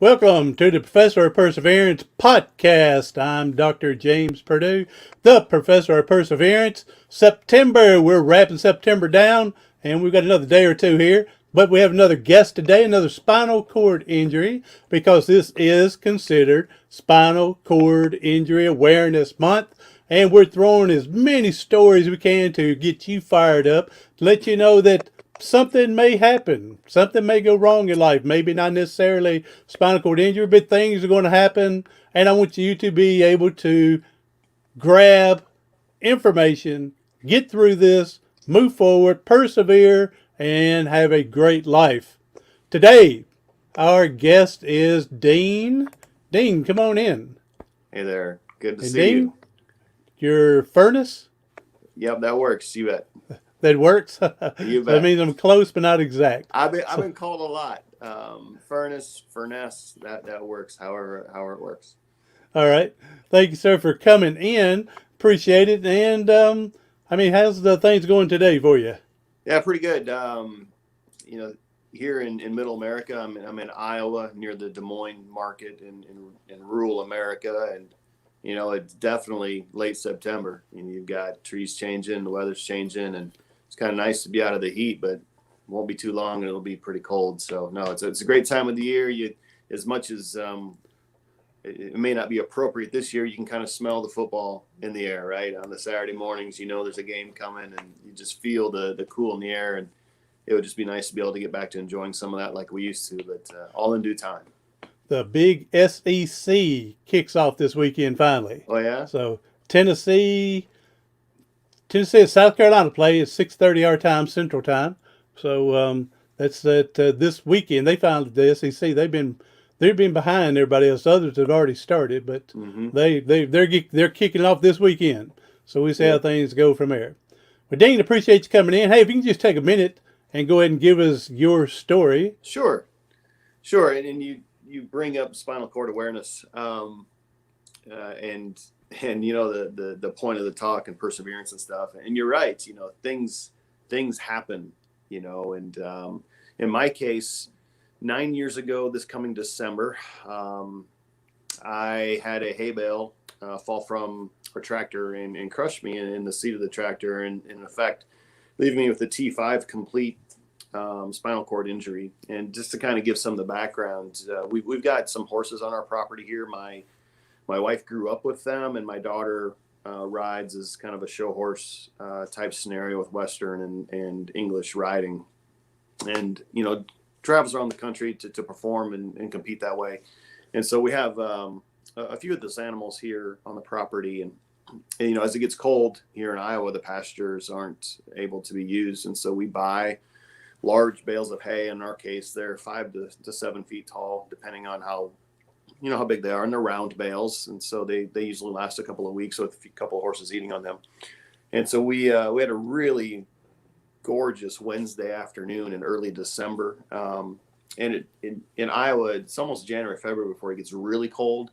Welcome to the Professor of Perseverance podcast. I'm Dr. James Purdue, the Professor of Perseverance. September, we're wrapping September down, and we've got another day or two here. But we have another guest today, another spinal cord injury, because this is considered Spinal Cord Injury Awareness Month. And we're throwing as many stories as we can to get you fired up, to let you know that something may happen. Something may go wrong in life. Maybe not necessarily spinal cord injury, but things are going to happen. And I want you to be able to grab information, get through this, move forward, persevere, and have a great life. Today, our guest is Dean. Dean, come on in. Hey there. Good to And see Dean, you. you're Furness. Yep, that works. You bet. That works. So You that bet. means I'm close but not exact. I've So, been called a lot. Furness, that works. However it works. all right. Thank you, sir, for coming in. Appreciate it. And how's the things going today for you? Yeah, pretty good. You know, here in Middle America, I'm in Iowa near the Des Moines market in rural America, and it's definitely late September. You've got trees changing, the weather's changing, and it's kind of nice to be out of the heat, but it won't be too long and it'll be pretty cold. So no, it's a great time of the year. As much as it may not be appropriate this year, you can kind of smell the football in the air, right? On the Saturday mornings, there's a game coming, and you just feel the cool in the air, and it would just be nice to be able to get back to enjoying some of that like we used to, but all in due time. The big SEC kicks off this weekend finally. Oh yeah. So Tennessee, Tennessee and South Carolina play at 6:30 our time, Central Time. So that's that this weekend. They finally the SEC. They've been behind everybody else. Others have already started, but Mm-hmm. they're kicking off this weekend. So we see how Yep. things go from there. Well, Dean, appreciate you coming in. Hey, if you can just take a minute and go ahead and give us your story. Sure. Sure. And you bring up spinal cord awareness, and the point of the talk and perseverance and stuff. And you're right. Things happen. And in my case, 9 years ago, this coming December, I had a hay bale fall from a tractor and crush me in the seat of the tractor, and in effect, leaving me with a T5 complete spinal cord injury. And just to kind of give some of the background, we've got some horses on our property here. My wife grew up with them, and my daughter rides as kind of a show horse type scenario with Western and English riding, and travels around the country to perform and compete that way. And so we have a few of those animals here on the property, and as it gets cold here in Iowa, the pastures aren't able to be used, and so we buy large bales of hay. In our case, they're 5 to 7 feet tall, depending on how big they are, and they're round bales, and so they usually last a couple of weeks with a couple of horses eating on them. And so we had a really gorgeous Wednesday afternoon in early December, and in Iowa it's almost January, February before it gets really cold,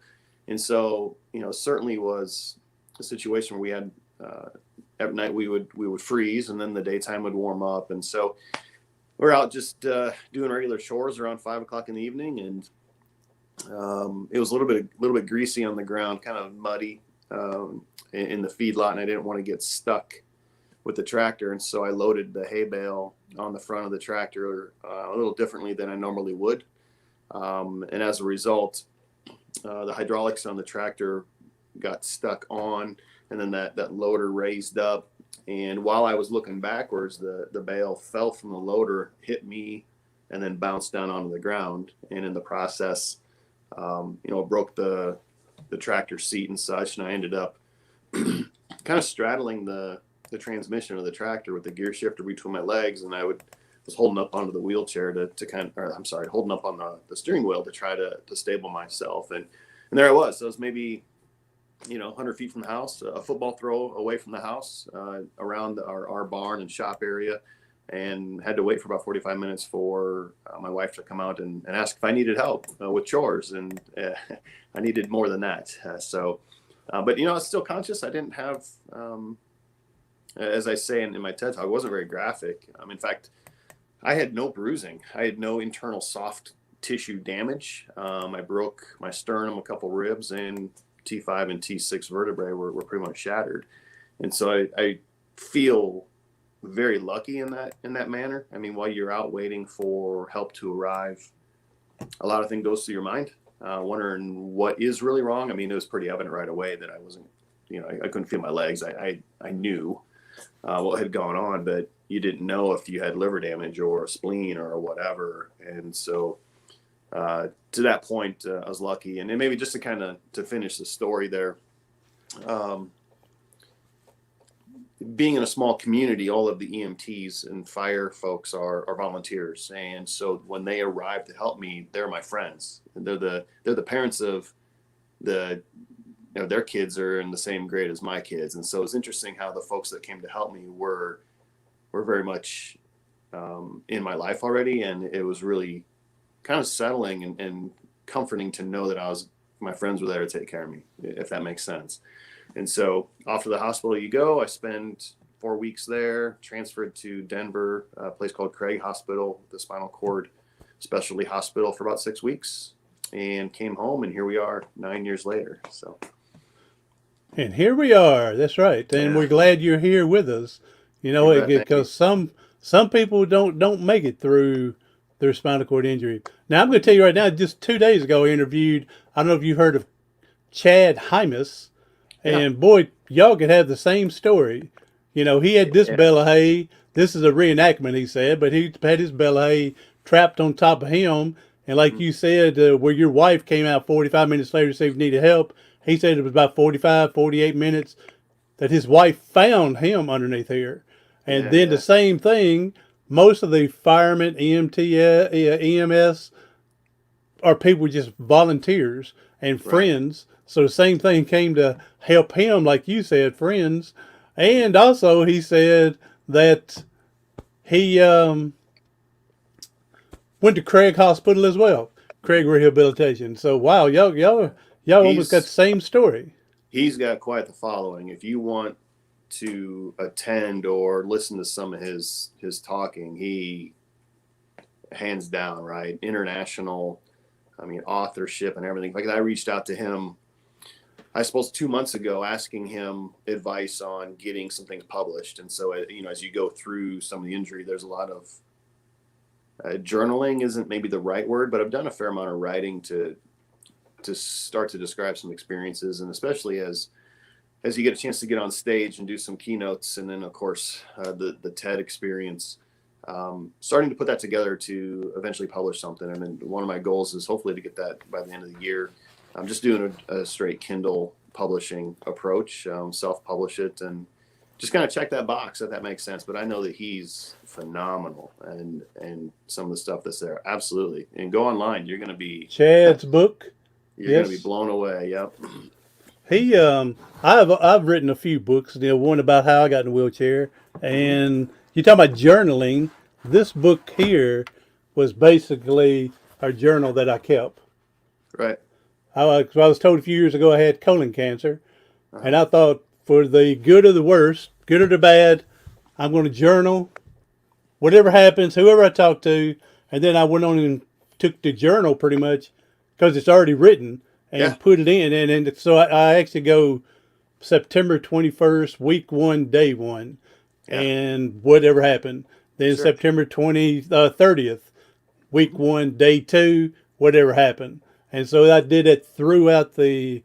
and so certainly was a situation where we had at night we would freeze, and then the daytime would warm up, and so we're out just doing regular chores around 5 o'clock in the evening, and it was a little bit greasy on the ground, kind of muddy in the feedlot, and I didn't want to get stuck with the tractor, and so I loaded the hay bale on the front of the tractor a little differently than I normally would, and as a result, the hydraulics on the tractor got stuck on, and then that loader raised up, and while I was looking backwards, the bale fell from the loader, hit me, and then bounced down onto the ground, and in the process, broke the tractor seat and such, and I ended up kind of straddling the transmission of the tractor with the gear shifter between my legs, and was holding up onto the wheelchair to kind of, or I'm sorry, holding up on the steering wheel to try to stable myself, and there I was. So it was maybe 100 feet from the house, a football throw away from the house, around our barn and shop area, and had to wait for about 45 minutes for my wife to come out and ask if I needed help with chores, and I needed more than that. But I was still conscious. I didn't have, as I say in my TED talk, it wasn't very graphic. In fact, I had no bruising. I had no internal soft tissue damage. I broke my sternum, a couple ribs, and T5 and T6 vertebrae were pretty much shattered. And so I feel very lucky in that manner. I mean, while you're out waiting for help to arrive, a lot of things goes through your mind, wondering what is really wrong. I mean, it was pretty evident right away that I wasn't, I couldn't feel my legs. I knew what had gone on, but you didn't know if you had liver damage or a spleen or whatever. And so to that point, I was lucky. And then maybe just to finish the story there, being in a small community, all of the EMTs and fire folks are volunteers. And so when they arrive to help me, they're my friends. And they're the parents of their kids are in the same grade as my kids. And so it's interesting how the folks that came to help me were very much in my life already. And it was really kind of settling and comforting to know that my friends were there to take care of me, if that makes sense. And so off to the hospital you go. I spent 4 weeks there, transferred to Denver, a place called Craig Hospital, the spinal cord specialty hospital, for about 6 weeks, and came home. And here we are 9 years later. So. And here we are. That's right. And we're glad you're here with us. Because some people don't make it through their spinal cord injury. Now, I'm going to tell you right now, just 2 days ago, I interviewed, I don't know if you heard of Chad Hymas. And boy, y'all could have the same story. He had this bale of hay. This is a reenactment, he said, but he had his bale of hay trapped on top of him. And like you said, where your wife came out 45 minutes later to say if you needed help, he said it was about 45, 48 minutes that his wife found him underneath here. And then the same thing, most of the firemen, EMS, are people just volunteers and friends. So the same thing came to help him, like you said, friends. And also he said that he went to Craig Hospital as well, Craig Rehabilitation. So wow, y'all almost got the same story. He's got quite the following. If you want to attend or listen to some of his talking, he hands down, right? International, authorship and everything. Like I reached out to him, I suppose 2 months ago, asking him advice on getting some things published. And so, as you go through some of the injury, there's a lot of journaling isn't maybe the right word, but I've done a fair amount of writing to start to describe some experiences. And especially as you get a chance to get on stage and do some keynotes. And then of course, the TED experience, starting to put that together to eventually publish something. And then one of my goals is hopefully to get that by the end of the year. I'm just doing a straight Kindle publishing approach, self-publish it, and just kind of check that box if that makes sense. But I know that he's phenomenal, and some of the stuff that's there, absolutely. And go online, you're going to be Chad's book. You're going to be blown away. Yep. He, I've written a few books. One about how I got in a wheelchair, and you talk about journaling. This book here was basically a journal that I kept. Right. I was told a few years ago I had colon cancer, and I thought for the good or the worst, good or the bad, I'm going to journal whatever happens, whoever I talk to, and then I went on and took the journal pretty much because it's already written and put it in. And so I actually go September 21st, week 1, day 1, and whatever happened. Then September 30th, week 1, day 2, whatever happened. And so I did it throughout the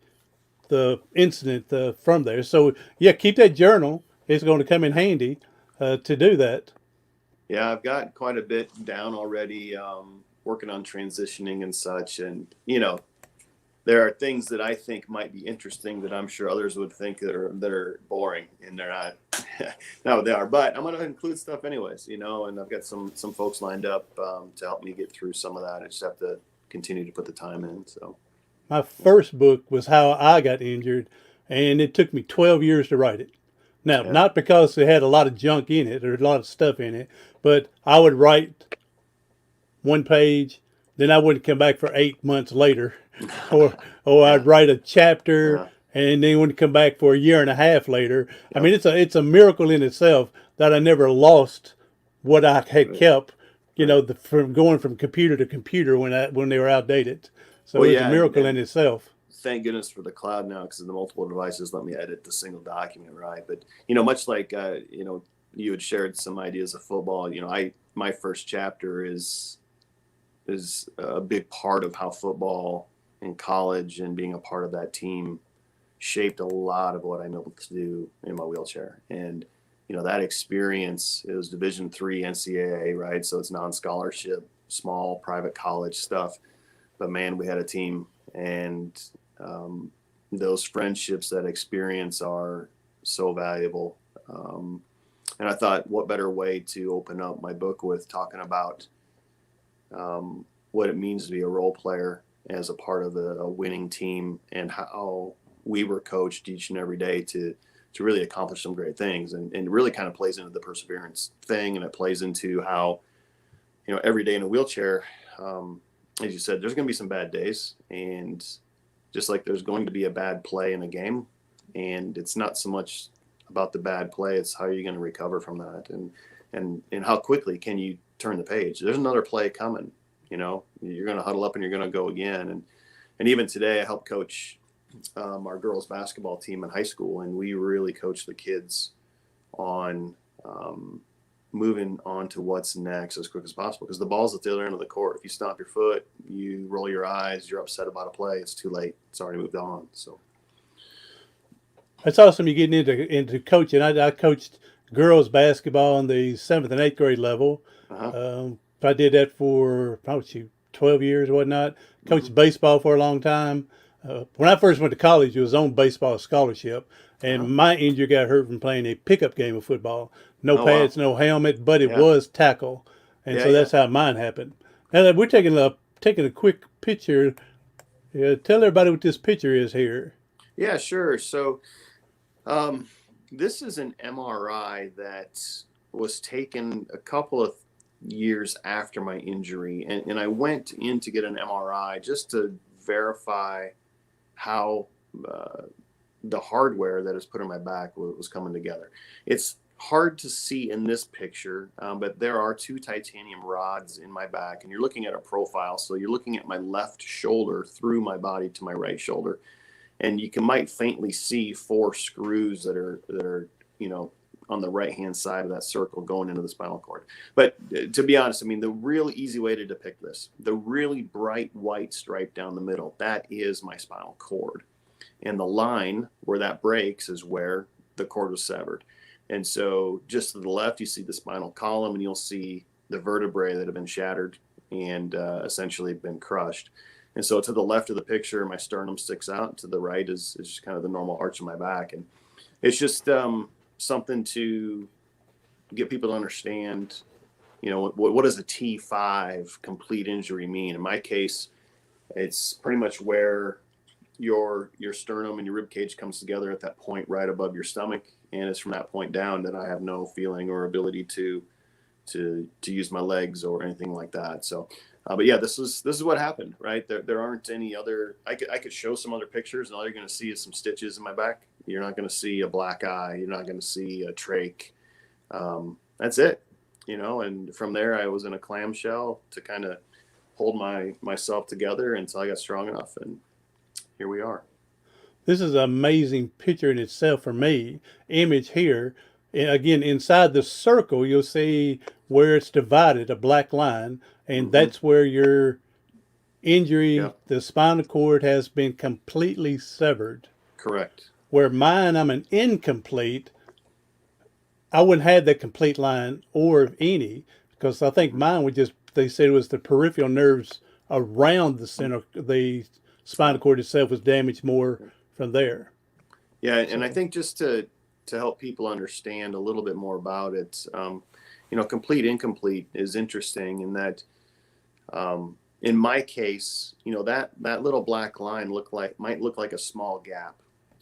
incident from there. So keep that journal. It's going to come in handy to do that. Yeah, I've got quite a bit down already, working on transitioning and such. And, there are things that I think might be interesting that I'm sure others would think that are boring, and they're not. No, they are. But I'm going to include stuff anyways, and I've got some folks lined up to help me get through some of that. I just have to continue to put the time in. So my first book was how I got injured, and it took me 12 years to write it. Now, not because it had a lot of junk in it or a lot of stuff in it, but I would write one page, then I wouldn't come back for 8 months later, or I'd write a chapter, and then wouldn't come back for a year and a half later. I mean, it's a miracle in itself that I never lost what I had kept from going from computer to computer when they were outdated. So Well, it was a yeah, miracle in and itself. thank goodness for the cloud now, because the multiple devices let me edit the single document, right? But much like you had shared some ideas of football. I my first chapter is a big part of how football in college and being a part of that team shaped a lot of what I'm able to do in my wheelchair. And that experience, it was Division III NCAA, right? So it's non-scholarship, small private college stuff. But man, we had a team, and those friendships, that experience, are so valuable. And I thought, what better way to open up my book with talking about what it means to be a role player as a part of a winning team, and how we were coached each and every day to really accomplish some great things. And it really kind of plays into the perseverance thing, and it plays into how every day in a wheelchair, as you said, there's going to be some bad days, and just like there's going to be a bad play in a game, and it's not so much about the bad play, it's how are you going to recover from that, and how quickly can you turn the page. There's another play coming. You're going to huddle up and you're going to go again. And even today, I help coach our girls basketball team in high school, and we really coach the kids on moving on to what's next as quick as possible, because the ball's at the other end of the court. If you stomp your foot, you roll your eyes, you're upset about a play, it's too late. It's already moved on. So That's awesome. You're getting into coaching. I coached girls basketball in the 7th and 8th grade level. uh-huh. I did that for probably 12 years or whatnot. Mm-hmm. Coached baseball for a long time. When I first went to college, it was on baseball scholarship, Uh-huh. and my injury got hurt from playing a pickup game of football. No Oh wow. pads, no helmet, but it Yeah. was tackle, and Yeah. so Yeah. that's how mine happened. Now we're taking a quick picture. Tell everybody what this picture is here. Yeah, sure. So this is an MRI that was taken a couple of years after my injury. And I went in to get an MRI just to verify how the hardware that is put in my back was coming together. It's hard to see in this picture, but there are 2 titanium rods in my back, and you're looking at a profile. So you're looking at my left shoulder through my body to my right shoulder, and you might faintly see 4 screws that are on the right hand side of that circle going into the spinal cord. But to be honest, I mean, the real easy way to depict this, the really bright white stripe down the middle, that is my spinal cord, and the line where that breaks is where the cord was severed. And so just to the left, you see the spinal column, and you'll see the vertebrae that have been shattered and essentially been crushed. And so to the left of the picture, my sternum sticks out. To the right is just kind of the normal arch of my back. And it's just something to get people to understand, what does a T5 complete injury mean? In my case, it's pretty much where your sternum and your rib cage comes together at that point right above your stomach. And it's from that point down that I have no feeling or ability to use my legs or anything like that. So but yeah, this is what happened, right? There aren't any other. I could show some other pictures, and all you're going to see is some stitches in my back. You're not going to see a black eye. You're not going to see a trach. That's it, And from there, I was in a clamshell to kind of hold myself together until I got strong enough, and here we are. This is an amazing picture in itself for me. Image here. And again, inside the circle, you'll see where it's divided, a black line, and Mm-hmm. that's where your Yeah, injury, the spinal cord, has been completely severed. correct. Where mine, I'm an incomplete. I wouldn't have that complete line or any, because I think Mm-hmm. mine would just, they said it was the peripheral nerves around the center, the spinal cord itself was damaged more from there. Yeah, and I So think just to help people understand a little bit more about it, complete incomplete is interesting in that, in my case, that little black line might look like a small gap,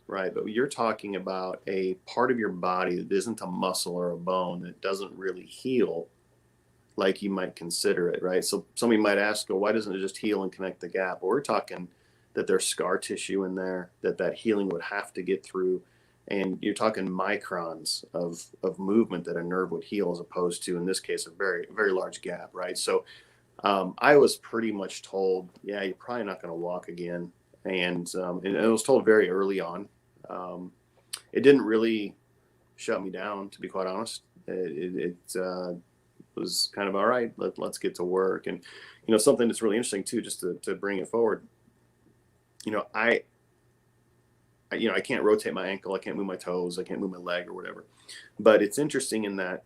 right? But you're talking about a part of your body that isn't a muscle or a bone that doesn't really heal like you might consider it, right? So somebody might ask, well, why doesn't it just heal and connect the gap? Well, we're talking that there's scar tissue in there that healing would have to get through. And you're talking microns of movement that a nerve would heal, as opposed to, in this case, a very, very large gap, right? So I was pretty much told, yeah, you're probably not going to walk again. And I was told very early on. It didn't really shut me down, to be quite honest. It was kind of, all right, let's get to work. And, something that's really interesting too, just to bring it forward, I can't rotate my ankle. I can't move my toes. I can't move my leg or whatever. But it's interesting in that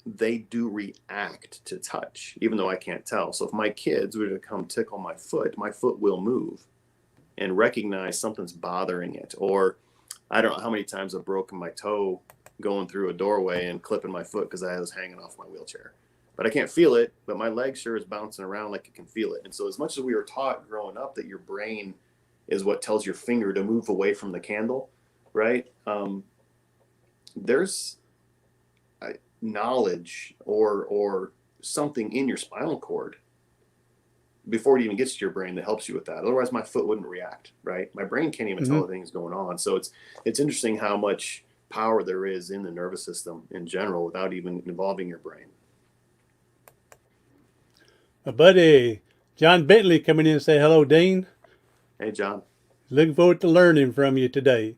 they do react to touch, even though I can't tell. So if my kids were to come tickle my foot will move and recognize something's bothering it. Or I don't know how many times I've broken my toe going through a doorway and clipping my foot because I was hanging off my wheelchair. But I can't feel it, but my leg sure is bouncing around like it can feel it. And so as much as we were taught growing up that your brain is what tells your finger to move away from the candle, right? There's knowledge or something in your spinal cord before it even gets to your brain that helps you with that. Otherwise, my foot wouldn't react, right? My brain can't even tell the things going on. So it's interesting how much power there is in the nervous system in general without even involving your brain. My buddy John Bentley coming in and say hello, Dean. Hey, John. Looking forward to learning from you today.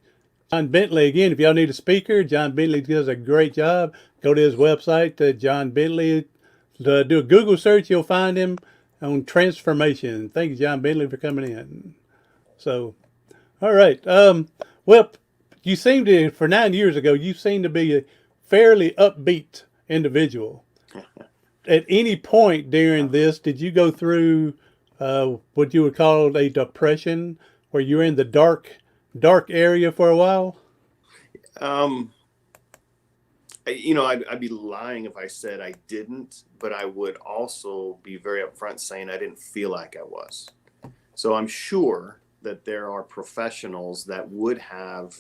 John Bentley, again, if y'all need a speaker, John Bentley does a great job. Go to his website, John Bentley. Do a Google search, you'll find him on transformation. Thank you, John Bentley, for coming in. So, all right. Well, you seem to, for 9 years ago, you seem to be a fairly upbeat individual. At any point during this, did you go through what you would call a depression, where you were in the dark area for a while? I'd be lying if I said I didn't, but I would also be very upfront saying I didn't feel like I was. So I'm sure that there are professionals that would have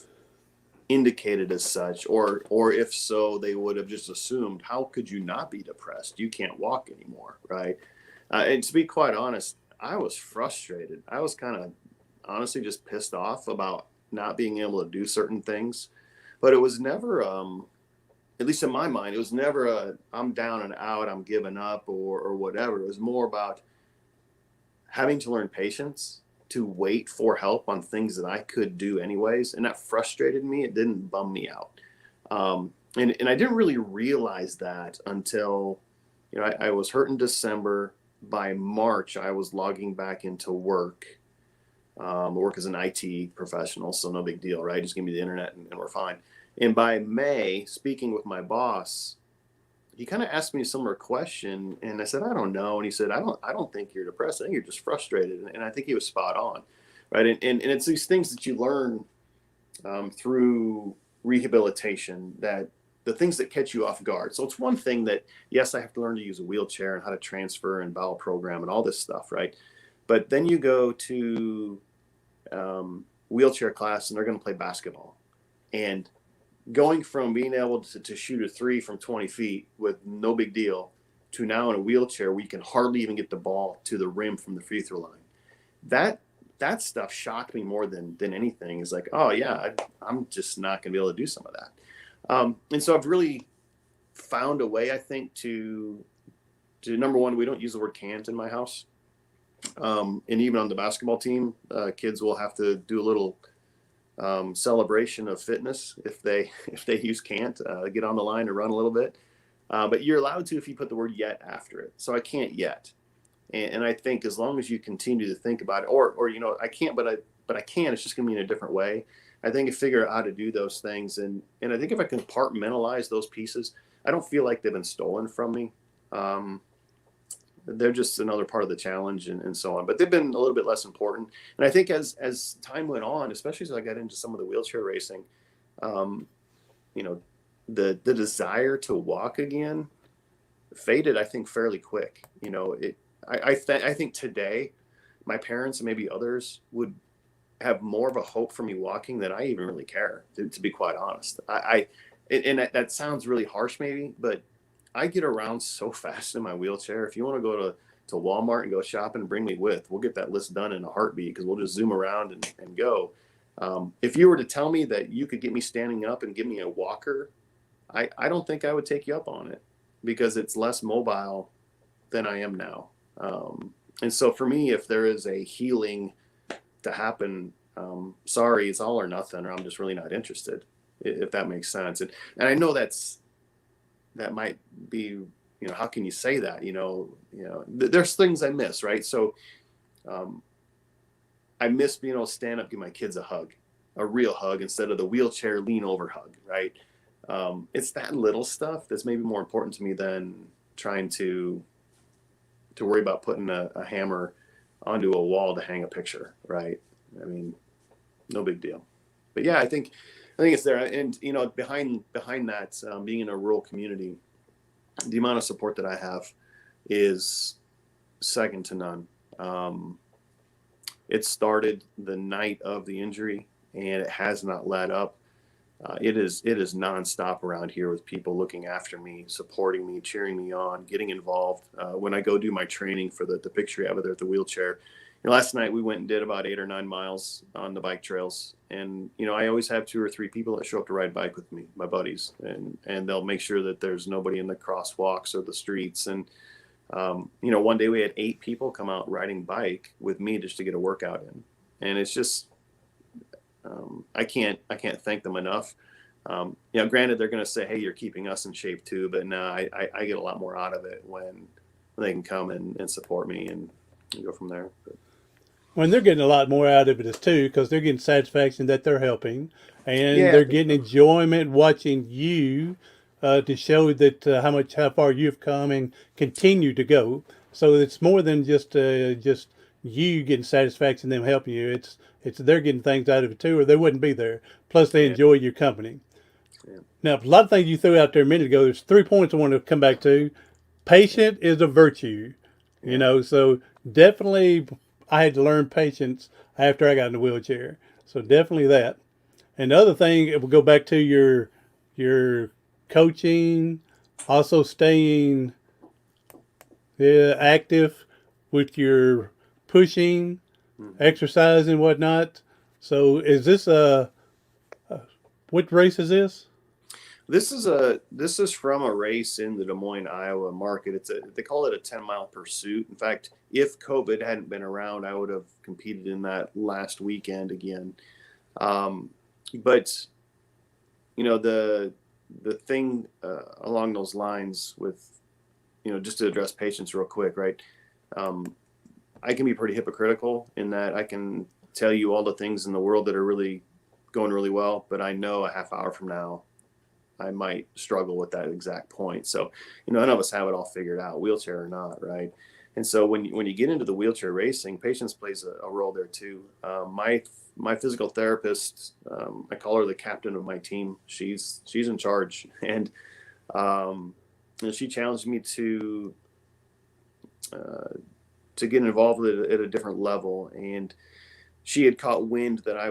indicated as such, or if so, they would have just assumed, how could you not be depressed? You can't walk anymore, right? And to be quite honest, I was frustrated. I was kind of honestly just pissed off about not being able to do certain things. But it was never, at least in my mind, it was never I'm down and out, I'm giving up or whatever. It was more about having to learn patience, to wait for help on things that I could do anyways. And that frustrated me. It didn't bum me out. And I didn't really realize that until, I was hurt in December. By March, I was logging back into work. Work as an IT professional, so no big deal, right? Just give me the internet and we're fine. And by May, speaking with my boss, he kind of asked me a similar question, and I said, I don't know. And he said, I don't think you're depressed. I think you're just frustrated. And I think he was spot on, right? And it's these things that you learn through rehabilitation, that the things that catch you off guard. So it's one thing that, yes, I have to learn to use a wheelchair and how to transfer and bowel program and all this stuff, right? But then you go to wheelchair class and they're going to play basketball. And going from being able to shoot a 3 from 20 feet with no big deal to now in a wheelchair where you can hardly even get the ball to the rim from the free throw line. That stuff shocked me more than anything. It's like, oh yeah, I'm just not going to be able to do some of that. And so I've really found a way, I think, to number one, we don't use the word can't in my house. And even on the basketball team, kids will have to do a little celebration of fitness if they use can't, get on the line and run a little bit. But you're allowed to if you put the word yet after it. So I can't yet. And I think as long as you continue to think about it, or I can't, but I can, it's just going to be in a different way. I think I figure out how to do those things. And I think if I compartmentalize those pieces, I don't feel like they've been stolen from me. They're just another part of the challenge and so on, but they've been a little bit less important. And I think as time went on, especially as I got into some of the wheelchair racing, the desire to walk again faded, I think, fairly quick. I think today my parents and maybe others would have more of a hope for me walking than I even really care, to be quite honest. And that sounds really harsh maybe, but I get around so fast in my wheelchair. If you want to go to Walmart and go shopping, bring me with. We'll get that list done in a heartbeat because we'll just zoom around and go. If you were to tell me that you could get me standing up and give me a walker, I don't think I would take you up on it, because it's less mobile than I am now. And so for me, if there is a healing to happen, sorry, it's all or nothing, or I'm just really not interested, if that makes sense. And I know that might be, how can you say that? There's things I miss, right? So I miss being able to stand up, give my kids a hug, a real hug, instead of the wheelchair lean over hug, right? It's that little stuff that's maybe more important to me than trying to worry about putting a hammer onto a wall to hang a picture, right? I mean, no big deal. But yeah, I think it's there. And behind that, being in a rural community, the amount of support that I have is second to none. It started the night of the injury, and it has not let up. It is nonstop around here, with people looking after me, supporting me, cheering me on, getting involved. When I go do my training for the picture out there at the wheelchair, last night we went and did about 8 or 9 miles on the bike trails, and I always have 2 or 3 people that show up to ride bike with me, my buddies, and they'll make sure that there's nobody in the crosswalks or the streets. And one day we had 8 people come out riding bike with me just to get a workout in, and it's just I can't thank them enough. Granted, they're going to say, "Hey, you're keeping us in shape too," but no, I get a lot more out of it when they can come and support me and go from there. But, When they're getting a lot more out of it too, because they're getting satisfaction that they're helping, and yeah, they're getting enjoyment watching you to show that how far you've come and continue to go. So it's more than just you getting satisfaction, them helping you. It's they're getting things out of it too, or they wouldn't be there. Plus, they yeah, enjoy your company. yeah, Now, a lot of things you threw out there a minute ago. There's 3 points I want to come back to. Patient is a virtue, yeah. so definitely I had to learn patience after I got in the wheelchair. So definitely that. And the other thing, it will go back to your coaching, also staying active with your pushing, Mm-hmm. exercise and whatnot. So is this what race is this? This is from a race in the Des Moines, Iowa market. They call it a 10-mile pursuit. In fact, if COVID hadn't been around, I would have competed in that last weekend again. But the thing along those lines with, just to address patience real quick, right? I can be pretty hypocritical in that I can tell you all the things in the world that are really going really well, but I know a half hour from now I might struggle with that exact point. So, none of us have it all figured out, wheelchair or not, right? And so when you get into the wheelchair racing, patience plays a role there too. My physical therapist, I call her the captain of my team. She's in charge, and she challenged me uh, to get involved at a different level. And she had caught wind that I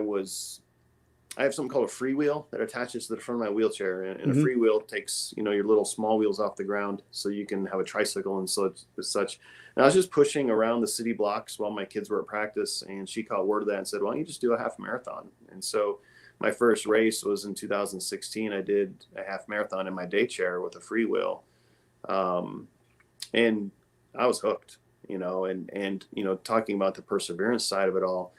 have something called a freewheel that attaches to the front of my wheelchair, and a Mm-hmm. freewheel takes your little small wheels off the ground, so you can have a tricycle and such. And I was just pushing around the city blocks while my kids were at practice, and she caught word of that and said, "Why don't you just do a half marathon?" And so my first race was in 2016. I did a half marathon in my day chair with a freewheel, and I was hooked. And talking about the perseverance side of it all,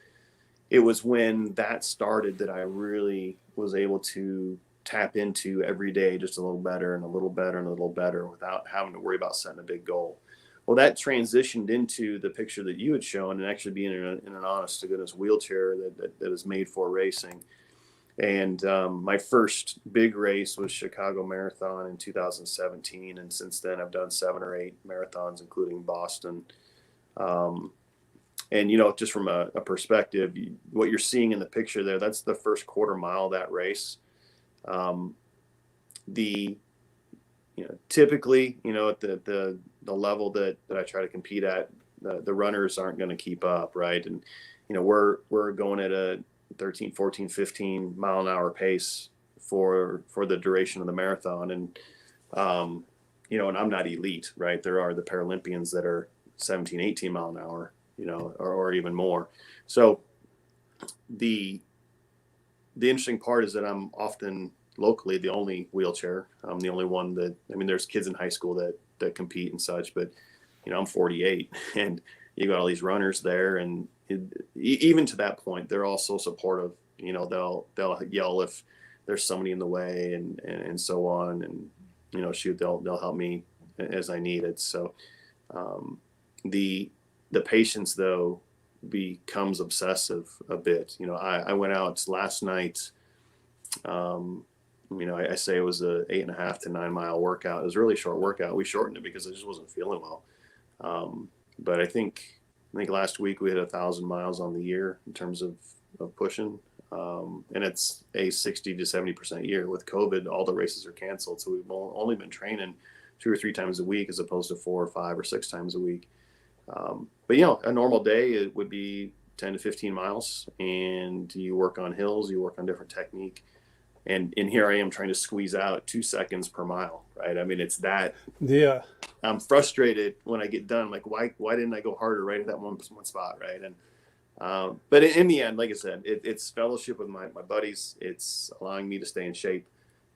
it was when that started that I really was able to tap into every day just a little better and a little better and a little better without having to worry about setting a big goal. Well, that transitioned into the picture that you had shown, and actually being in an honest to goodness wheelchair that is made for racing. And my first big race was Chicago Marathon in 2017. And since then, I've done 7 or 8 marathons, including Boston. Um, and just from a perspective, what you're seeing in the picture there, that's the first quarter mile of that race. Um, the typically, at the level that I try to compete at, the runners aren't going to keep up, right? And we're going at a 13, 14, 15 mile an hour pace for the duration of the marathon. And and I'm not elite, right? There are the Paralympians that are 17, 18 mile an hour, or even more. So the the interesting part is that I'm often locally the only wheelchair. I'm the only one that, I mean, there's kids in high school that compete and such, but I'm 48 and you got all these runners there. And even to that point, they're all so supportive. They'll yell if there's somebody in the way and so on. And, shoot, they'll help me as I need it. So, the patience though becomes obsessive a bit. I went out last night. I say it was a 8.5 to 9 mile workout. It was a really short workout. We shortened it because I just wasn't feeling well. But I think last week we hit 1,000 miles on the year in terms of pushing. And it's a 60 to 70% year. With COVID, all the races are canceled. So we've only been training 2 or 3 times a week as opposed to 4 or 5 or 6 times a week. But a normal day, it would be 10 to 15 miles, and you work on hills, you work on different technique. And here I am trying to squeeze out 2 seconds per mile, right? I mean, it's that. Yeah. I'm frustrated when I get done. Like, why didn't I go harder right at that one spot, right? And but in the end, like I said, it's fellowship with my buddies. It's allowing me to stay in shape.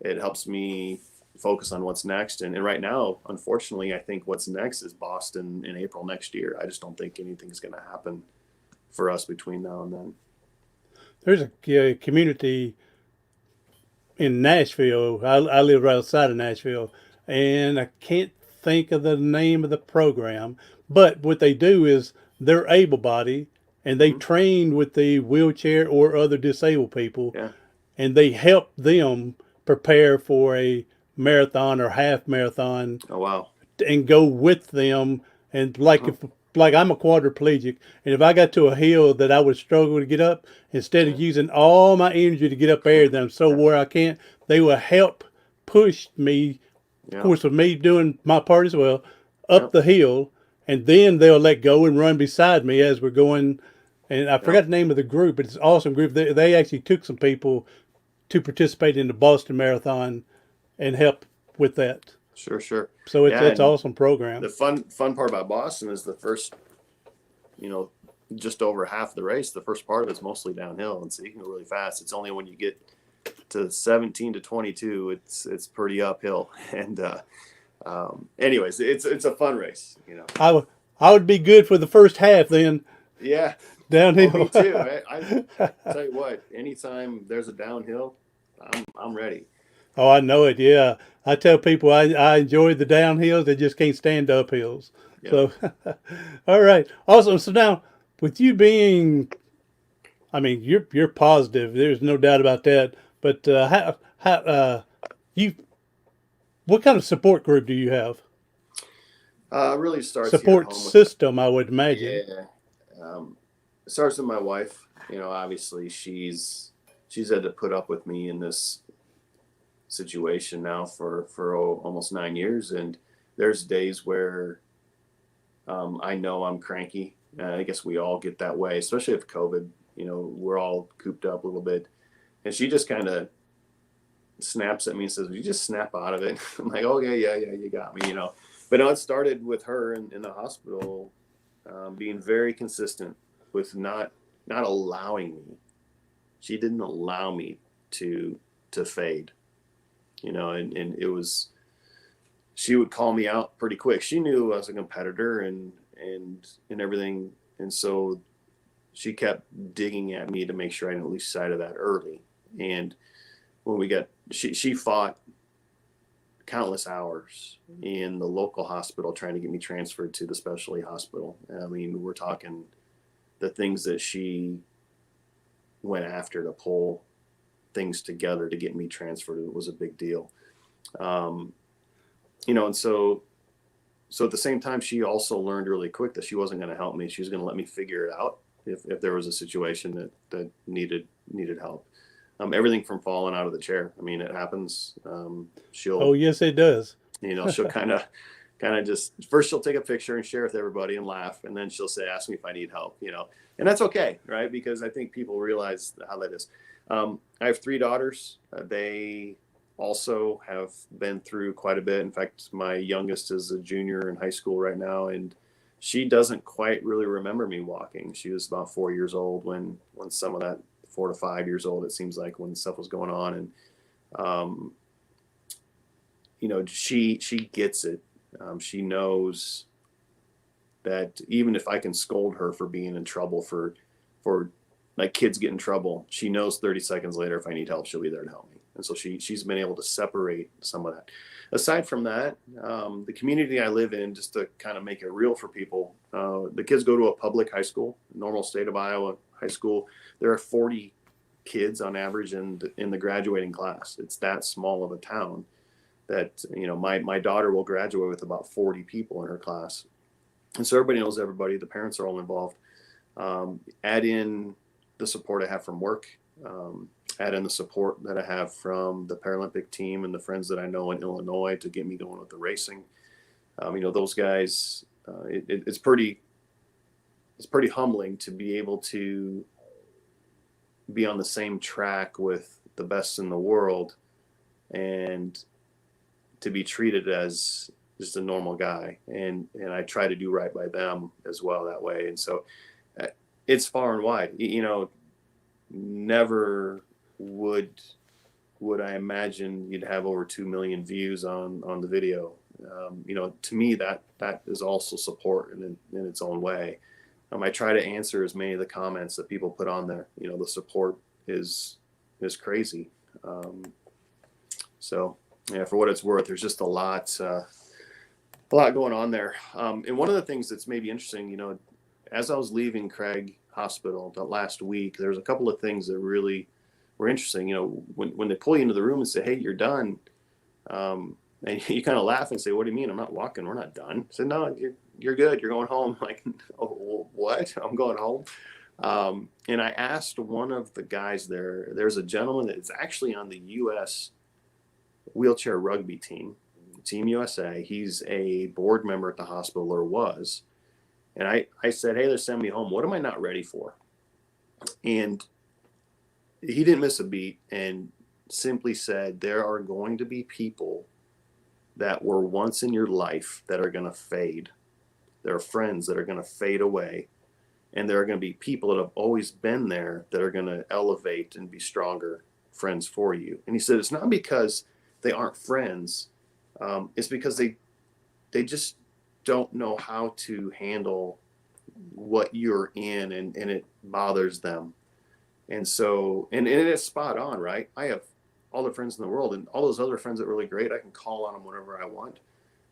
It helps me focus on what's next. And right now, unfortunately, I think what's next is Boston in April next year. I just don't think anything's going to happen for us between now and then. There's a community in Nashville. I live right outside of Nashville, and I can't think of the name of the program. But what they do is they're able bodied and they Mm-hmm. train with the wheelchair or other disabled people, Yeah. and they help them prepare for a marathon or half marathon Oh, wow. and go with them. And like Uh-huh. if like I'm a quadriplegic, and if I got to a hill that I would struggle to get up, instead of Yeah. using all my energy to get up there that I'm so Yeah. where I can't, they will help push me. Of Yeah. course, with me doing my part as well, Yeah. up the hill, and then they'll let go and run beside me as we're going. And I Yeah. forgot the name of the group, but it's an awesome group. They actually took some people to participate in the Boston Marathon and help with that. Sure. Sure. So Yeah. it's And awesome program. the fun part about Boston is the first, you know, just over half the race. The first part of it's mostly downhill, and so you can go really fast. It's only when you get to 17 to 22, it's pretty uphill. And anyways, it's a fun race. I would be good for the first half then Yeah. Oh, me downhill. too. I tell you what, anytime there's a downhill, I'm ready. Oh, I know it. Yeah, I tell people I enjoy the downhills. They just can't stand the uphills. Yeah. So, all right, awesome. So now, with you being, I mean, you're positive. There's no doubt about that. But how you what kind of support group do you have? Really starts here at Support home with system, I would imagine. yeah. It starts with my wife. Obviously she's had to put up with me in this situation now for almost 9 years, and there's days where I know I'm cranky. I guess we all get that way, especially with COVID. We're all cooped up a little bit, and she just kind of snaps at me and says, "You just snap out of it." I'm like, "Okay, yeah, you got me." But no, it started with her in the hospital, being very consistent with not allowing me. She didn't allow me to fade, and it was, she would call me out pretty quick. She knew I was a competitor and everything, and so she kept digging at me to make sure I didn't lose sight of that early. And when she fought countless hours in the local hospital trying to get me transferred to the specialty hospital. I mean, we're talking the things that she went after to pull things together to get me transferred. It was a big deal. And so at the same time, she also learned really quick that she wasn't going to help me. She was going to let me figure it out if there was a situation that needed help. Everything from falling out of the chair. I mean, it happens. Oh, yes, it does. She'll kind of just, first she'll take a picture and share with everybody and laugh. And then she'll ask me if I need help, and that's okay. Right. Because I think people realize how that is. I have 3 daughters. They also have been through quite a bit. In fact, my youngest is a junior in high school right now, and she doesn't quite really remember me walking. She was about 4 years old when some of that 4 to 5 years old, it seems like, when stuff was going on. And, she gets it. She knows that even if I can scold her for being in trouble, for like kids get in trouble, she knows 30 seconds later, if I need help, she'll be there to help me. And so she's been able to separate some of that. Aside from that, the community I live in, just to kind of make it real for people, the kids go to a public high school, normal state of Iowa high school. There are 40 kids on average in the graduating class. It's that small of a town that, my daughter will graduate with about 40 people in her class. And so everybody knows everybody. The parents are all involved. Add in the support I have from work. Add in the support that I have from the Paralympic team and the friends that I know in Illinois to get me going with the racing. Those guys, it's pretty humbling to be able to be on the same track with the best in the world and to be treated as just a normal guy. And I try to do right by them as well that way. And so it's far and wide, never would I imagine you'd have over 2 million views on the video. To me, that is also support in its own way. I try to answer as many of the comments that people put on there. The support is crazy. So yeah, for what it's worth, there's just a lot going on there. And one of the things that's maybe interesting, as I was leaving Craig Hospital that last week, there's a couple of things that really were interesting. When they pull you into the room and say, "Hey, you're done," and you kind of laugh and say, "What do you mean? I'm not walking. We're not done." I said, "No, you're good. You're going home." I'm like, "Oh, what? I'm going home." And I asked one of the guys there. There's a gentleman that's actually on the U.S. wheelchair rugby team, Team USA. He's a board member at the hospital, or was. And I said, "Hey, they're sending me home. What am I not ready for?" And he didn't miss a beat and simply said, "There are going to be people that were once in your life that are going to fade. There are friends that are going to fade away. And there are going to be people that have always been there that are going to elevate and be stronger friends for you." And he said, "It's not because they aren't friends. It's because they just don't know how to handle what you're in, and it bothers them." And so, and it's spot on, right? I have all the friends in the world, and all those other friends that are really great, I can call on them whenever I want.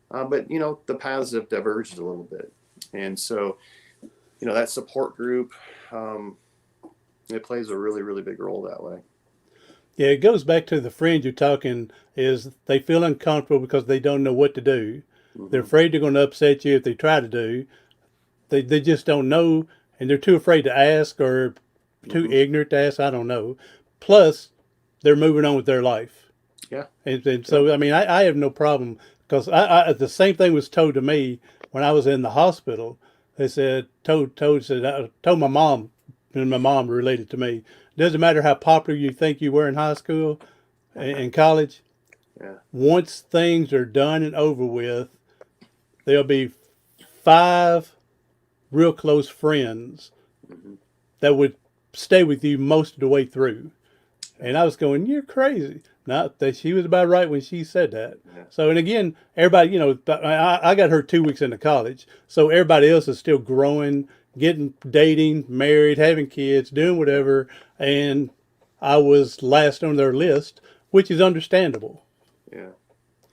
But the paths have diverged a little bit. And so, that support group, it plays a really, really big role that way. Yeah, it goes back to the friends you're talking, is they feel uncomfortable because they don't know what to do. Mm-hmm. They're afraid they're going to upset you if they try to do. They just don't know, and they're too afraid to ask, or too ignorant to ask. I don't know. Plus, they're moving on with their life. Yeah. And so, I have no problem, because the same thing was told to me when I was in the hospital. They said, told my mom, and my mom related to me, doesn't matter how popular you think you were in high school and college. Yeah. Once things are done and over with, there'll be 5 real close friends that would stay with you most of the way through. And I was going, "You're crazy." Not that she was about right when she said that. Yeah. So, and again, everybody, I got her 2 weeks into college. So everybody else is still growing, dating, married, having kids, doing whatever. And I was last on their list, which is understandable. Yeah.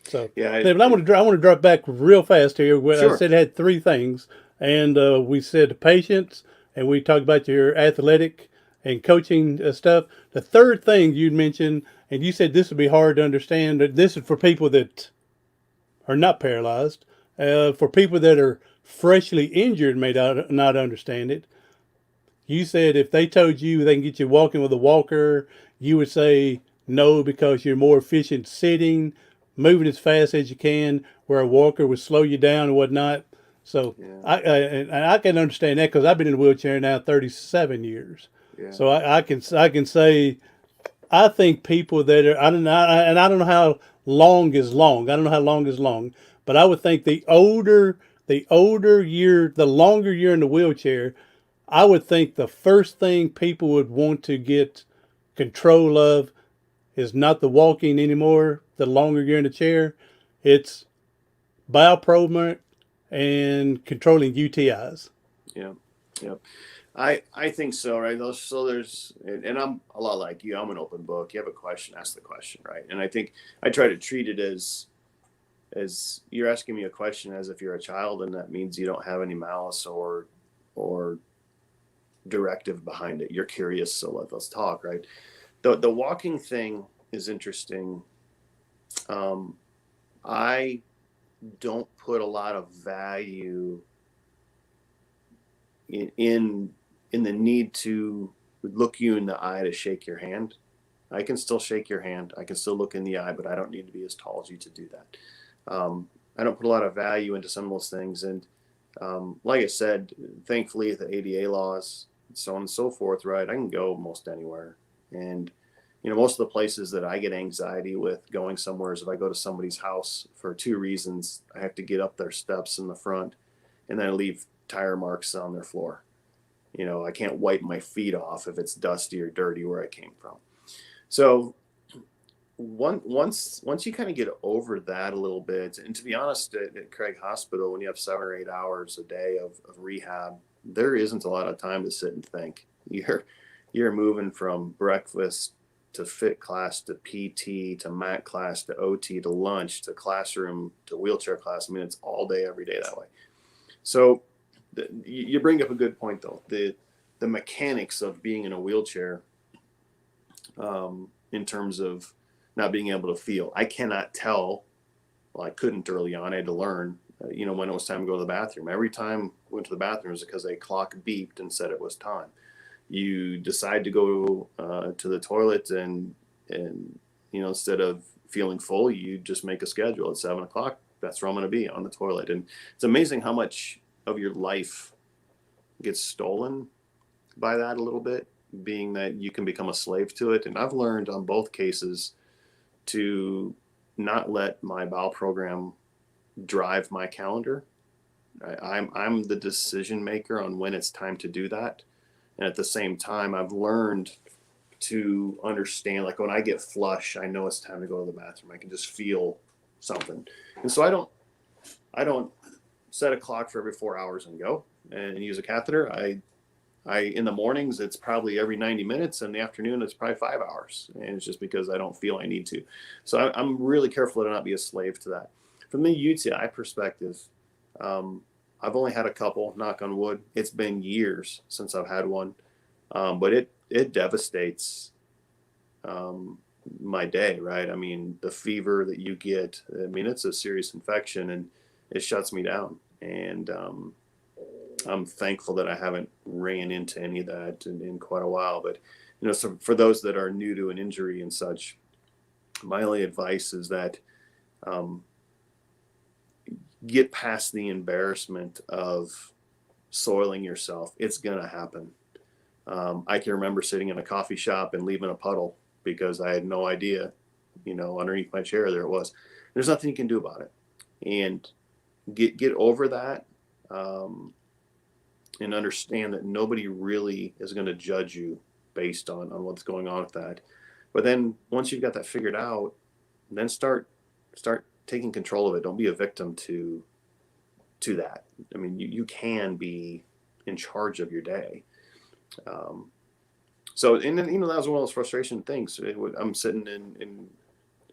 So, yeah, but I want to drop back real fast here. Sure. I said I had 3 things, and we said patience, and we talked about your athletic and coaching stuff. The third thing you'd mentioned, and you said this would be hard to understand. This is for people that are not paralyzed. For people that are freshly injured may not understand it. You said if they told you they can get you walking with a walker, you would say no, because you're more efficient sitting, moving as fast as you can, where a walker would slow you down and whatnot. So yeah. I can understand that, because I've been in a wheelchair now 37 years. Yeah. So I can say, I think people that are, I don't know how long is long. I don't know how long is long, but I would think the longer you're in the wheelchair, I would think the first thing people would want to get control of is not the walking anymore. The longer you're in a chair, it's bowel movement and controlling UTIs. Yeah. Yeah. I think so, right? So there's, and I'm a lot like you. I'm an open book. You have a question, ask the question, right? And I think I try to treat it as you're asking me a question as if you're a child, and that means you don't have any malice or directive behind it. You're curious, so let's talk, right? The walking thing is interesting. I don't put a lot of value in the need to look you in the eye to shake your hand. I can still shake your hand. I can still look in the eye, but I don't need to be as tall as you to do that. I don't put a lot of value into some of those things. And like I said, thankfully, the ADA laws, so on and so forth, right? I can go most anywhere. And, most of the places that I get anxiety with going somewhere is if I go to somebody's house for two reasons. I have to get up their steps in the front, and then I leave tire marks on their floor. I can't wipe my feet off if it's dusty or dirty where I came from. So once you kind of get over that a little bit, and to be honest, at Craig Hospital, when you have 7 or 8 hours a day of rehab, there isn't a lot of time to sit and think. You're moving from breakfast to fit class to PT to mat class to OT to lunch to classroom to wheelchair class. I mean, it's all day, every day that way. So you bring up a good point, though. The mechanics of being in a wheelchair, in terms of not being able to feel. I cannot tell. Well, I couldn't early on. I had to learn, when it was time to go to the bathroom. Every time I went to the bathroom, it was because a clock beeped and said it was time. You decide to go to the toilet, and instead of feeling full, you just make a schedule at 7:00. That's where I'm going to be, on the toilet. And it's amazing how much of your life gets stolen by that a little bit, being that you can become a slave to it. And I've learned on both cases to not let my bowel program drive my calendar. I'm the decision maker on when it's time to do that. And at the same time, I've learned to understand, like when I get flush, I know it's time to go to the bathroom. I can just feel something. And so I don't set a clock for every 4 hours and go and use a catheter. I in the mornings, it's probably every 90 minutes. In the afternoon, it's probably 5 hours. And it's just because I don't feel I need to. So I'm really careful to not be a slave to that. From the UTI perspective, I've only had a couple, knock on wood. It's been years since I've had one. But it devastates my day, right? I mean, the fever that you get, it's a serious infection, and it shuts me down. And I'm thankful that I haven't ran into any of that in quite a while. But, so for those that are new to an injury and such, my only advice is that get past the embarrassment of soiling yourself. It's going to happen. I can remember sitting in a coffee shop and leaving a puddle because I had no idea, underneath my chair, there it was. There's nothing you can do about it. And get over that. And understand that nobody really is going to judge you based on what's going on with that. But then once you've got that figured out, then start taking control of it. Don't be a victim to that. I mean, you can be in charge of your day. So, and then, that was one of those frustration things. I'm sitting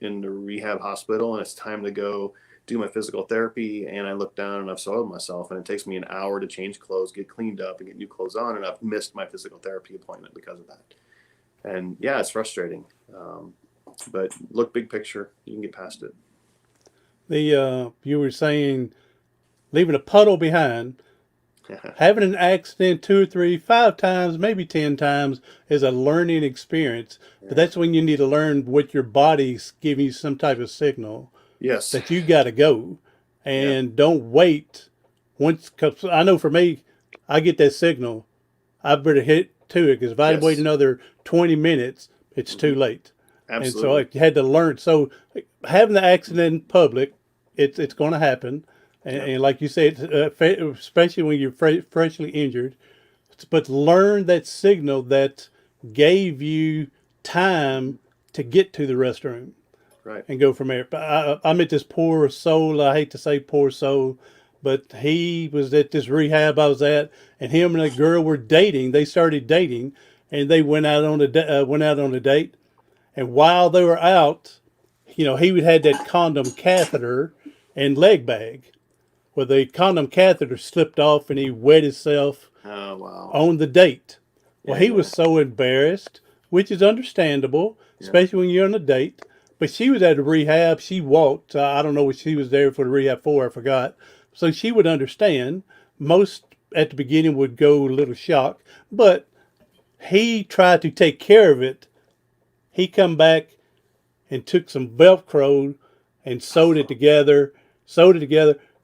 in the rehab hospital, and it's time to go do my physical therapy, and I look down and I've soiled myself, and it takes me an hour to change clothes, get cleaned up, and get new clothes on, and I've missed my physical therapy appointment because of that. And yeah, it's frustrating. But look big picture, you can get past it. You were saying leaving a puddle behind. Having an accident 2 or 3, 5 times, maybe 10 times is a learning experience. But that's when you need to learn what your body's giving you some type of signal. Yes. That you got to go, and don't wait. Cause I know for me, I get that signal. I better hit to it, because if I wait another 20 minutes, it's too late. Absolutely. And so I had to learn. So having the accident in public, it's going to happen. And like you said, especially when you're freshly injured, but learn that signal that gave you time to get to the restroom Right. and go from there. But I met this poor soul. I hate to say poor soul, but he was at this rehab I was at, and him and a girl were dating. They started dating, and they went out on a date. And while they were out, he had that condom catheter and leg bag. Well, the condom catheter slipped off, and he wet himself Oh, wow. on the date. Well, Yeah, he yeah, was so embarrassed, which is understandable, yeah. especially when you're on a date. But she was at a rehab. She walked. I don't know what she was there for the rehab for. I forgot. So she would understand. Most at the beginning would go a little shocked, but he tried to take care of it. He come back and took some Velcro and sewed it together,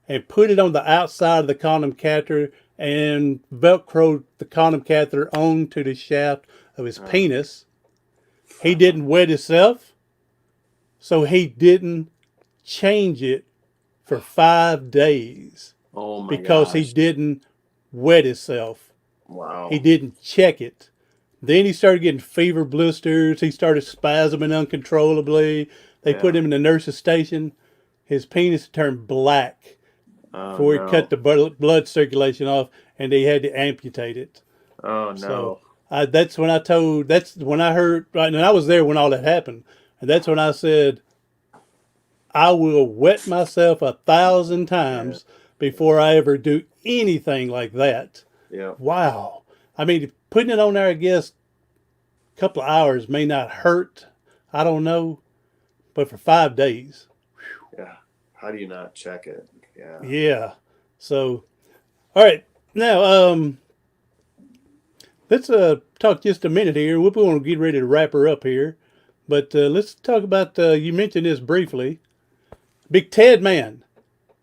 and put it on the outside of the condom catheter and Velcroed the condom catheter onto the shaft of his Oh, penis. He didn't wet himself, so he didn't change it for 5 days oh my because he gosh. didn't wet himself. He Wow. didn't check it. Then he started getting fever blisters. He started spasming uncontrollably. They put Yeah. him in the nurse's station. His penis turned black Oh before he cut no. the blood circulation off, and they had to amputate it. Oh So no. that's when I heard, right, and I was there when all that happened. And that's when I said, I will wet myself 1,000 Yeah. times before I ever do anything like that. Yeah. Wow. I mean, putting it on there, I guess, a couple of hours may not hurt. I don't know. But for 5 days, Yeah. How do you not check it? Yeah. yeah. So, all right. Now, let's talk just a minute here. We're going to get ready to wrap her up here. But let's talk about, you mentioned this briefly. Big Ted man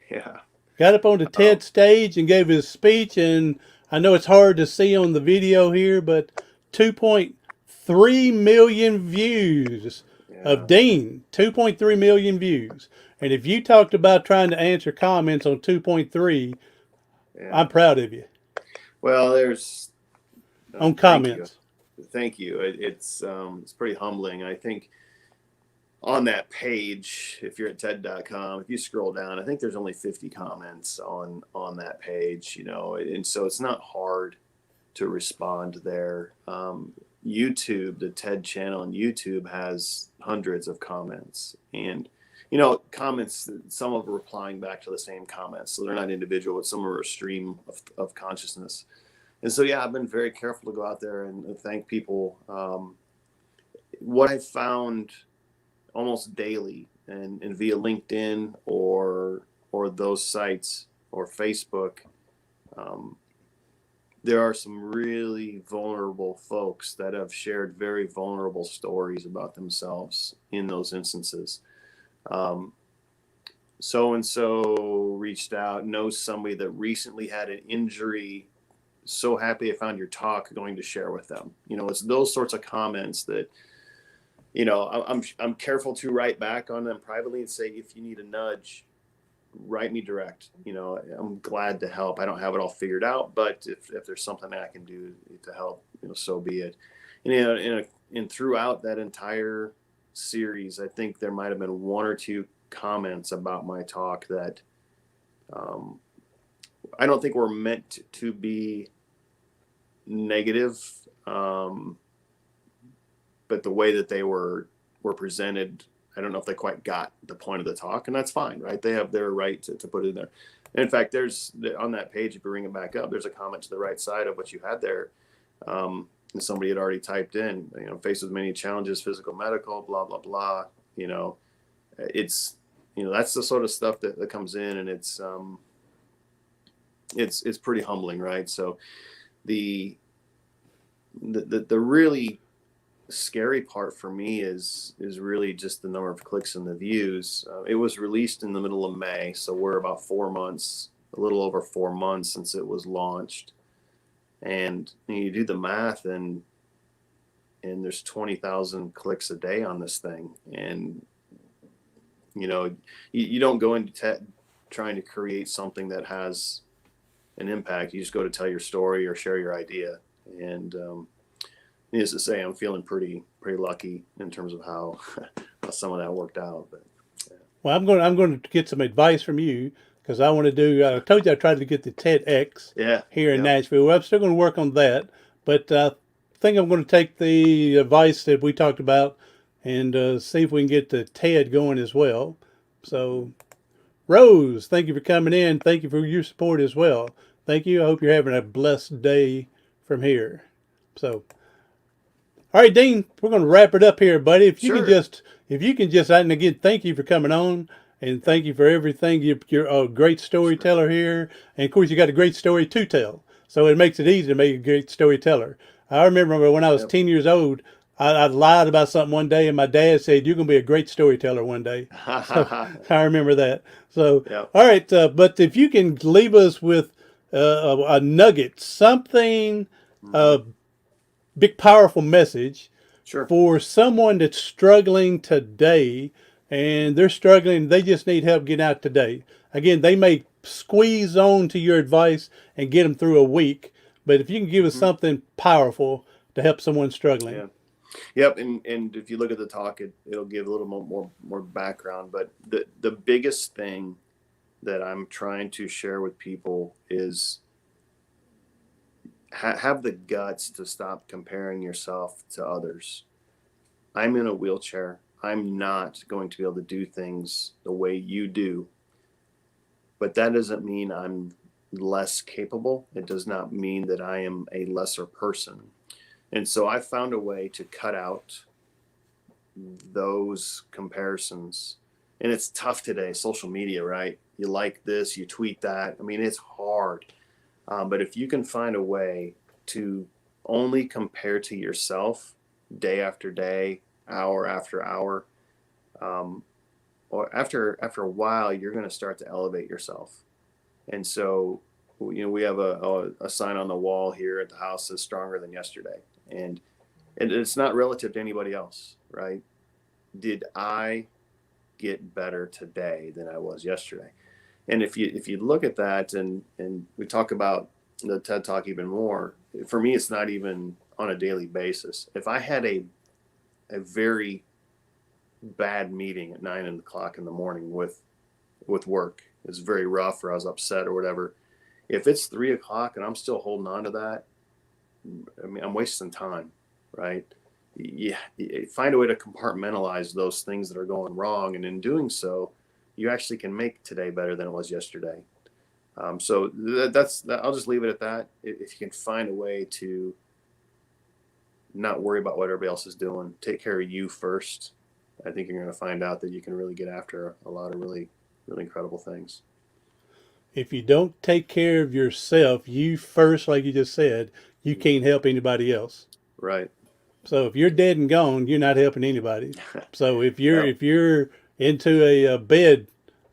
Yeah. got up on the Um, TED stage and gave his speech. And I know it's hard to see on the video here, but 2.3 million views of yeah. Dean. 2.3 million views. And if you talked about trying to answer comments on 2.3, Yeah. I'm proud of you Well, there's on thank you. comments. Thank you. It's pretty humbling. I think on that page, if you're at TED.com, if you scroll down, I think there's only 50 comments on that page, and so it's not hard to respond there. YouTube, the TED channel on YouTube has hundreds of comments, and comments. Some of them replying back to the same comments, so they're not individual, but some are a stream of consciousness. And so, yeah, I've been very careful to go out there and thank people. What I found almost daily, and via LinkedIn or those sites or Facebook, um, there are some really vulnerable folks that have shared very vulnerable stories about themselves in those instances. So and so reached out, knows somebody that recently had an injury. So happy I found your talk, going to share with them. It's those sorts of comments that I'm careful to write back on them privately and say, if you need a nudge, write me direct. I'm glad to help. I don't have it all figured out, but if there's something I can do to help, so be it. And throughout that entire series, I think there might have been one or two comments about my talk that I don't think were meant to be negative, but the way that they were presented, I don't know if they quite got the point of the talk, and that's fine, right? They have their right to put it in there. And in fact, there's on that page, if you bring it back up, there's a comment to the right side of what you had there. And somebody had already typed in, faced with many challenges, physical, medical, blah, blah, blah. It's, that's the sort of stuff that comes in, and it's pretty humbling, right? So the really scary part for me is really just the number of clicks and the views. It was released in the middle of May, so we're about 4 months, a little over 4 months since it was launched. And you do the math, and there's 20,000 clicks a day on this thing. And you don't go into trying to create something that has an impact. You just go to tell your story or share your idea. And needless to say, I'm feeling pretty lucky in terms of how some of that worked out. But Well, I'm going to get some advice from you because I want to do. I told you I tried to get the TEDx yeah, here in yep. Nashville. Well, I'm still going to work on that, but I think I'm going to take the advice that we talked about and see if we can get the TED going as well. So, Rose, thank you for coming in. Thank you for your support as well. Thank you. I hope you're having a blessed day from here. So, all right, Dean, we're going to wrap it up here, buddy. Sure. If you can just, and again, thank you for coming on, and thank you for everything. You're a great storyteller here, and of course, you got a great story to tell. So it makes it easy to make a great storyteller. I remember when I was Yep. 10 years old, I lied about something one day, and my dad said, "You're going to be a great storyteller one day." So I remember that. So, Yep. all right, but if you can leave us with a nugget, something, big, powerful message Sure. for someone that's struggling today and they're struggling, they just need help getting out today. Again, they may squeeze on to your advice and get them through a week, but if you can give us something powerful to help someone struggling. Yeah. Yep. And if you look at the talk, it'll give a little more background. But the biggest thing that I'm trying to share with people is have the guts to stop comparing yourself to others. I'm in a wheelchair. I'm not going to be able to do things the way you do, but that doesn't mean I'm less capable. It does not mean that I am a lesser person. And so I found a way to cut out those comparisons. And it's tough today, social media, right? You like this, you tweet that. I mean, it's hard. But if you can find a way to only compare to yourself day after day, hour after hour, or after a while, you're going to start to elevate yourself. And so, we have a sign on the wall here at the house that's stronger than yesterday. And it's not relative to anybody else, right? Did I get better today than I was yesterday? And if you look at that and we talk about the TED Talk even more, for me, it's not even on a daily basis. If I had a very bad meeting at 9 o'clock in the morning with work, it's very rough, or I was upset or whatever. If it's 3 o'clock and I'm still holding on to that, I mean, I'm wasting time, right? Yeah, find a way to compartmentalize those things that are going wrong, and in doing so, you actually can make today better than it was yesterday. So that's I'll just leave it at that. If you can find a way to not worry about what everybody else is doing, take care of you first, I think you're going to find out that you can really get after a lot of really, really incredible things. If you don't take care of yourself, you first, like you just said, you can't help anybody else. Right. So if you're dead and gone, you're not helping anybody. So Yep. if you're into a bed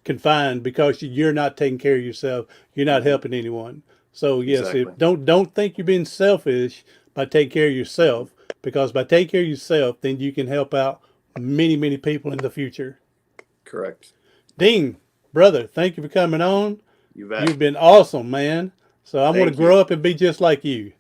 confined because you're not taking care of yourself, you're not helping anyone. So yes, Exactly. don't think you're being selfish by taking care of yourself, because by taking care of yourself, then you can help out many people in the future. Correct. Dean, brother, thank you for coming on. You bet. You've been awesome, man. So I'm going to Thank you. grow up and be just like you.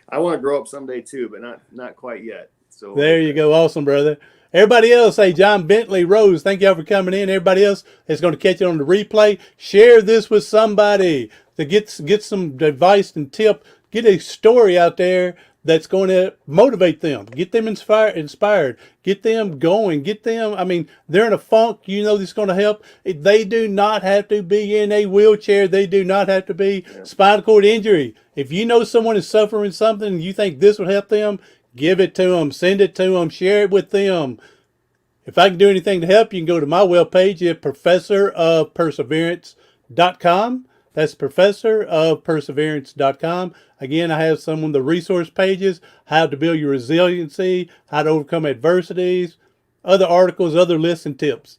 I want to grow up someday too, but not quite yet. So There you go. Awesome, brother. Everybody else, hey, John Bentley, Rose, thank y'all for coming in. Everybody else that's going to catch it on the replay, share this with somebody to get some advice and tip. Get a story out there that's going to motivate them, get them inspired, get them going, get them, I mean, they're in a funk, this is going to help. They do not have to be in a wheelchair. They do not have to be spinal cord injury. If you know someone is suffering something and you think this will help them, give it to them, send it to them, share it with them. If I can do anything to help, you can go to my webpage at professorofperseverance.com. That's professorofperseverance.com. Again, I have some of the resource pages, how to build your resiliency, how to overcome adversities, other articles, other lists and tips.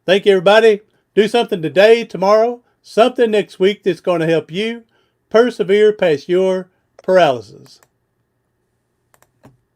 Thank you, everybody. Do something today, tomorrow, something next week that's going to help you persevere past your paralysis.